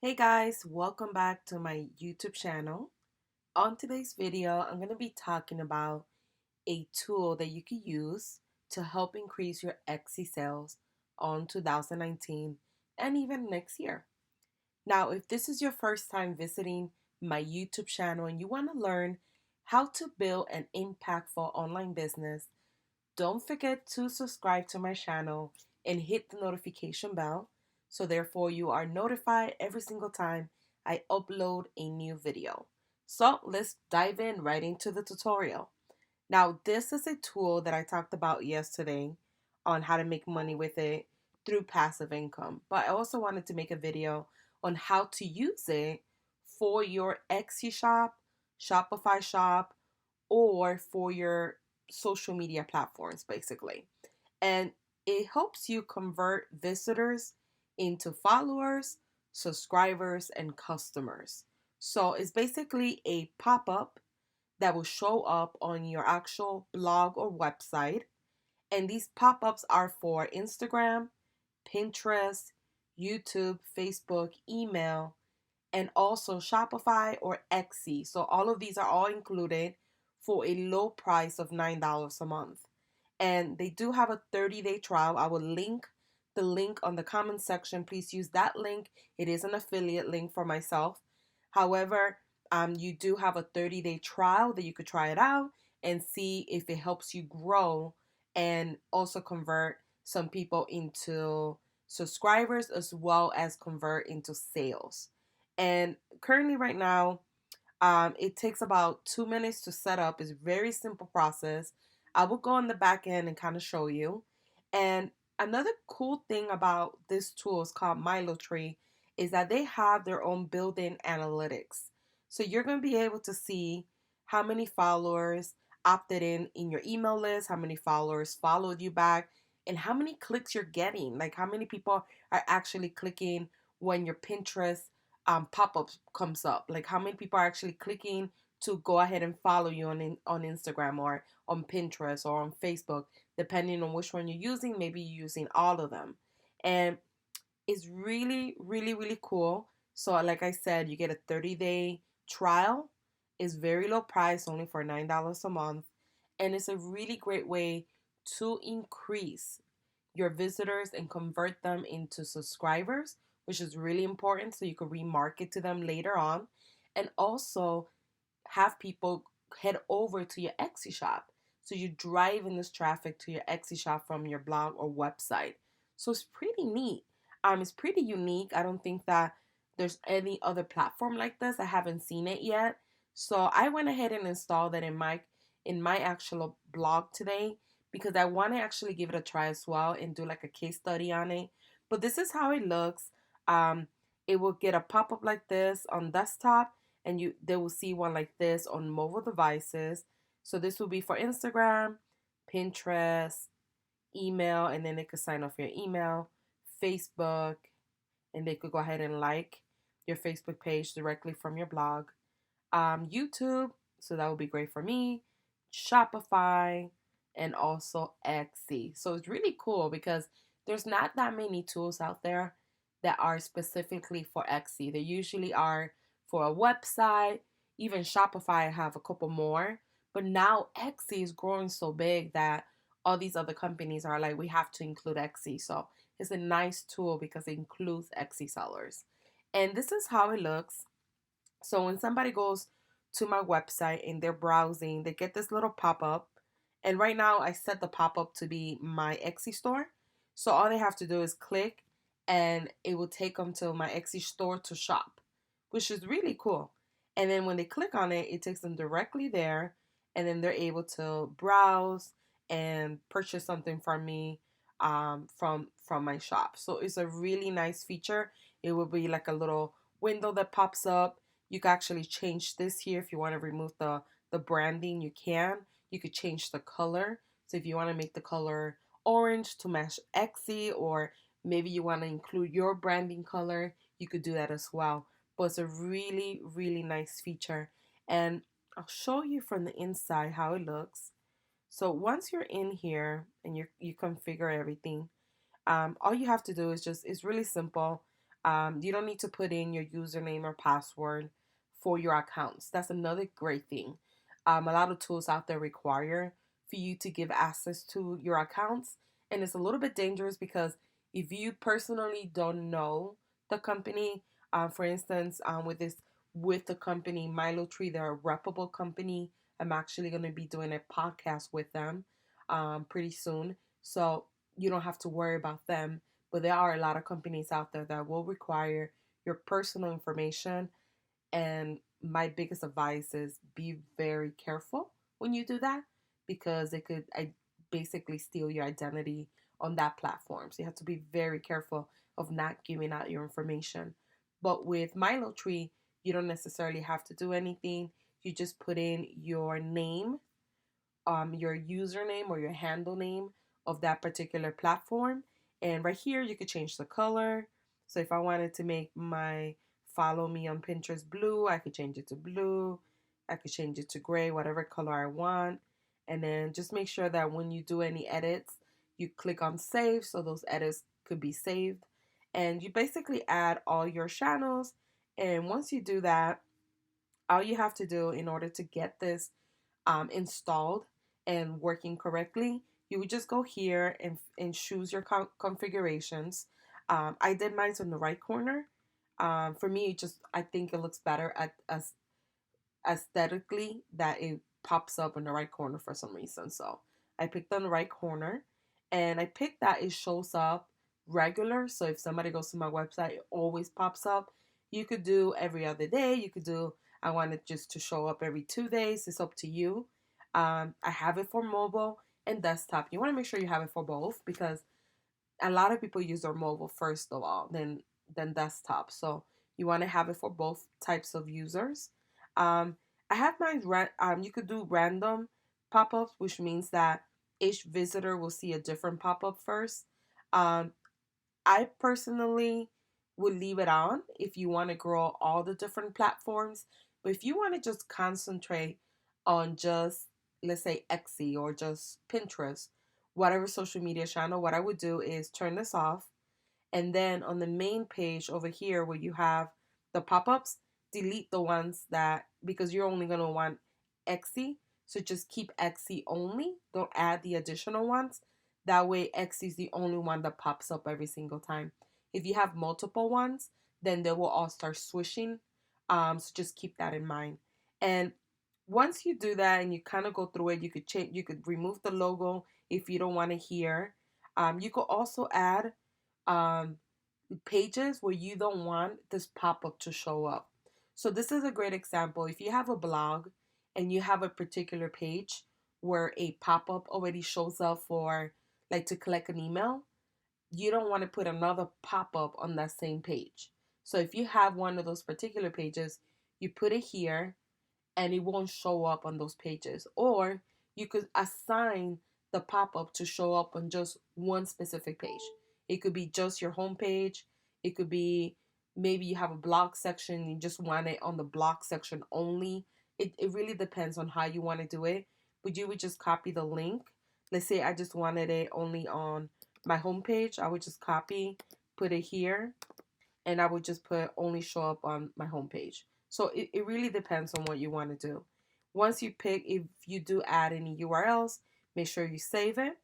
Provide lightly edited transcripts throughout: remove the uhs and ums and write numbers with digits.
Hey guys, welcome back to my YouTube channel. On today's video, I'm going to be talking about a tool that you can use to help increase your Etsy sales on 2019 and even next year. Now, if this is your first time visiting my YouTube channel and you want to learn how to build an impactful online business, don't forget to subscribe to my channel and hit the notification bell so therefore you are notified every single time I upload a new video. So let's dive in right into the tutorial. Now this is a tool that I talked about yesterday on how to make money with it through passive income. But I also wanted to make a video on how to use it for your Etsy shop, Shopify shop, or for your social media platforms, basically. And it helps you convert visitors into followers, subscribers, and customers. So it's basically a pop up that will show up on your actual blog or website. And these pop ups are for Instagram, Pinterest, YouTube, Facebook, email, and also Shopify or Etsy. So all of these are all included for a low price of $9 a month. And they do have a 30-day trial. I will link the link on the comment section. Please use that link. It is an affiliate link for myself. However, you do have a 30-day trial that you could try it out and see if it helps you grow and also convert some people into subscribers as well as convert into sales. And currently, right now, it takes about 2 minutes to set up. It's a very simple process. I will go on the back end and kind of show you. And another cool thing about this tool is called MiloTree is that they have their own built-in analytics. So you're going to be able to see how many followers opted in your email list, how many followers followed you back, and how many clicks you're getting. Like how many people are actually clicking when your Pinterest pop-up comes up, like how many people are actually clicking to go ahead and follow you on Instagram or on Pinterest or on Facebook, depending on which one you're using. Maybe you're using all of them, and it's really really cool. So like I said, you get a 30-day trial. It's very low price, only for $9 a month, and it's a really great way to increase your visitors and convert them into subscribers, which is really important so you can remarket to them later on, and also have people head over to your Etsy shop. So you're driving this traffic to your Etsy shop from your blog or website. So it's pretty neat. It's pretty unique. I don't think that there's any other platform like this. I haven't seen it yet. So I went ahead and installed it in my actual blog today because I want to actually give it a try as well and do like a case study on it. But this is how it looks. Um, it will get a pop-up like this on desktop, and they will see one like this on mobile devices. So this will be for Instagram, Pinterest, email, and then they could sign off your email, Facebook, and they could go ahead and like your Facebook page directly from your blog. YouTube, so that would be great for me, Shopify, and also Etsy. So it's really cool because there's not that many tools out there that are specifically for Etsy. They usually are for a website. Even Shopify have a couple more, but now Etsy is growing so big that all these other companies are like, we have to include Etsy. So it's a nice tool because it includes Etsy sellers. And this is how it looks. So when somebody goes to my website and they're browsing, they get this little pop-up. And right now I set the pop-up to be my Etsy store. So all they have to do is click and it will take them to my Etsy store to shop, which is really cool. And then when they click on it, it takes them directly there, and then they're able to browse and purchase something from me, from my shop. So it's a really nice feature. It will be like a little window that pops up. You can actually change this here if you want to remove the branding. You can. You could change the color. So if you want to make the color orange to match Etsy, or maybe you want to include your branding color, you could do that as well. But it's a really nice feature, and I'll show you from the inside how it looks. So once you're in here and you configure everything, all you have to do is it's really simple. You don't need to put in your username or password for your accounts. That's another great thing. A lot of tools out there require for you to give access to your accounts, and it's a little bit dangerous because if you personally don't know the company, for instance, with the company Milo Tree, they're a reputable company. I'm actually going to be doing a podcast with them pretty soon, so you don't have to worry about them. But there are a lot of companies out there that will require your personal information. And my biggest advice is be very careful when you do that because it could basically steal your identity on that platform. So you have to be very careful of not giving out your information. But with Milo Tree, you don't necessarily have to do anything. You just put in your name, your username or your handle name of that particular platform. And right here, you could change the color. So if I wanted to make my follow me on Pinterest blue, I could change it to blue. I could change it to gray, whatever color I want. And then just make sure that when you do any edits, you click on save so those edits could be saved. And you basically add all your channels. And once you do that, all you have to do in order to get this installed and working correctly, you would just go here and choose your configurations. I did mine on the right corner. For me, I think it looks better as aesthetically that it pops up in the right corner for some reason. So I picked on the right corner, and I picked that it shows up regular. So if somebody goes to my website, it always pops up. You could do every other day. You could do, I want it just to show up every 2 days. It's up to you. I have it for mobile and desktop. You want to make sure you have it for both because a lot of people use their mobile first of all, then desktop. So you want to have it for both types of users. Um, I have mine. You could do random pop-ups, which means that each visitor will see a different pop-up first. Um, I personally would leave it on if you want to grow all the different platforms. But if you want to just concentrate on just, let's say, Etsy or just Pinterest, whatever social media channel, what I would do is turn this off. And then on the main page over here where you have the pop-ups, delete the ones that, because you're only going to want Etsy. So just keep Etsy only. Don't add the additional ones. That way Etsy is the only one that pops up every single time. If you have multiple ones, then they will all start swishing. So just keep that in mind. And once you do that and you kind of go through it, you could change, you could remove the logo if you don't want to hear. You could also add um, pages where you don't want this pop-up to show up. So this is a great example. If you have a blog and you have a particular page where a pop-up already shows up for like to collect an email, you don't want to put another pop-up on that same page. So if you have one of those particular pages, you put it here and it won't show up on those pages. Or you could assign the pop up to show up on just one specific page. It could be just your home page. It could be maybe you have a blog section, you just want it on the blog section only. It really depends on how you want to do it. But you would just copy the link. Let's say I just wanted it only on my home page. I would just copy, put it here, and I would just put only show up on my homepage. So it really depends on what you want to do. Once you pick, if you do add any URLs, make sure you save it.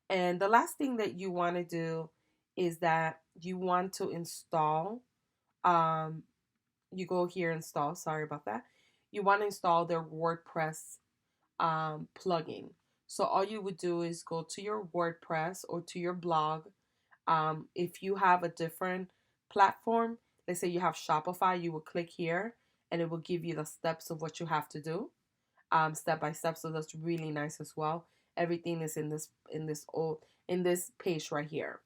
And the last thing that you want to do is that you want to install, um, you go here, install, sorry about that. You want to install their WordPress plugin. So all you would do is go to your WordPress or to your blog. If you have a different platform, let's say you have Shopify, you will click here and it will give you the steps of what you have to do, step by step. So that's really nice as well. Everything is in this page right here.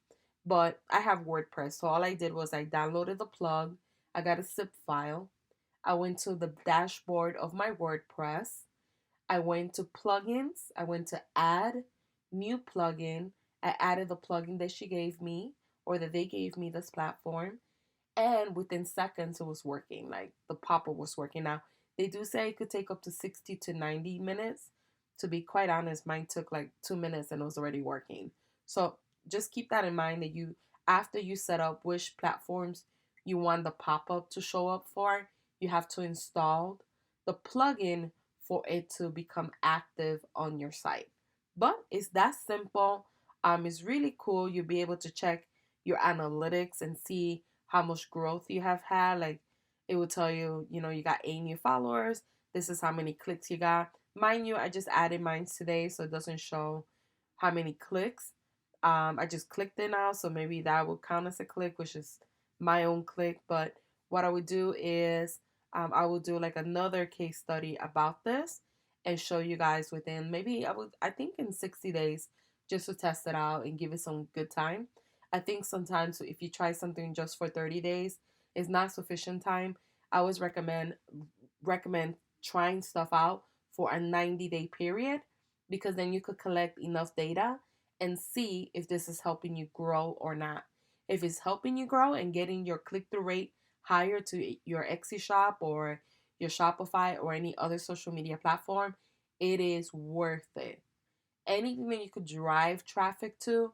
But I have WordPress, so all I did was I downloaded the plug. I got a zip file. I went to the dashboard of my WordPress. I went to plugins. I went to add new plugin. I added the plugin that she gave me or that they gave me this platform. And within seconds, it was working. Like the pop-up was working. Now, they do say it could take up to 60 to 90 minutes. To be quite honest, mine took like 2 minutes and it was already working. So just keep that in mind that you after you set up which platforms you want the pop-up to show up for, you have to install the plugin for it to become active on your site. But it's that simple. It's really cool. You'll be able to check your analytics and see how much growth you have had. Like it will tell you, you got 8 new followers. This is how many clicks you got. Mind you, I just added mine today, so it doesn't show how many clicks. I just clicked it now, so maybe that will count as a click, which is my own click. But what I would do is I will do like another case study about this and show you guys within maybe I think in 60 days just to test it out and give it some good time. I think sometimes if you try something just for 30 days, it's not sufficient time. I always recommend trying stuff out for a 90-day period because then you could collect enough data and see if this is helping you grow or not. If it's helping you grow and getting your click-through rate higher to your Etsy shop or your Shopify or any other social media platform, it is worth it. Anything that you could drive traffic to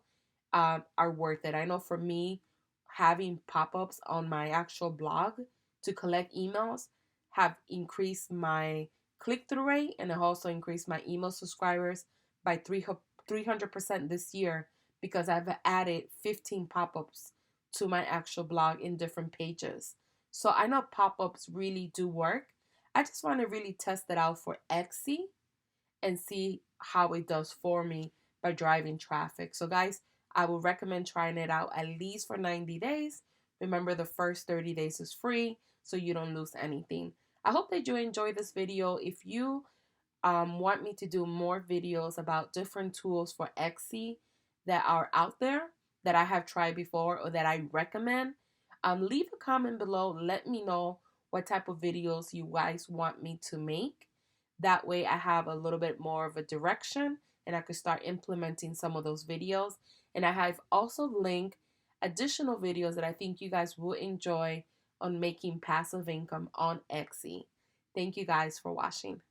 are worth it. I know for me, having pop-ups on my actual blog to collect emails have increased my click-through rate and it also increased my email subscribers by 300% this year because I've added 15 pop-ups to my actual blog in different pages. So I know pop-ups really do work. I just want to really test it out for Etsy and see how it does for me by driving traffic. So guys, I would recommend trying it out at least for 90 days. Remember, the first 30 days is free, so you don't lose anything. I hope that you enjoyed this video. If you want me to do more videos about different tools for Etsy that are out there that I have tried before or that I recommend, leave a comment below. Let me know what type of videos you guys want me to make. That way I have a little bit more of a direction and I could start implementing some of those videos. And I have also linked additional videos that I think you guys will enjoy on making passive income on Etsy. Thank you guys for watching.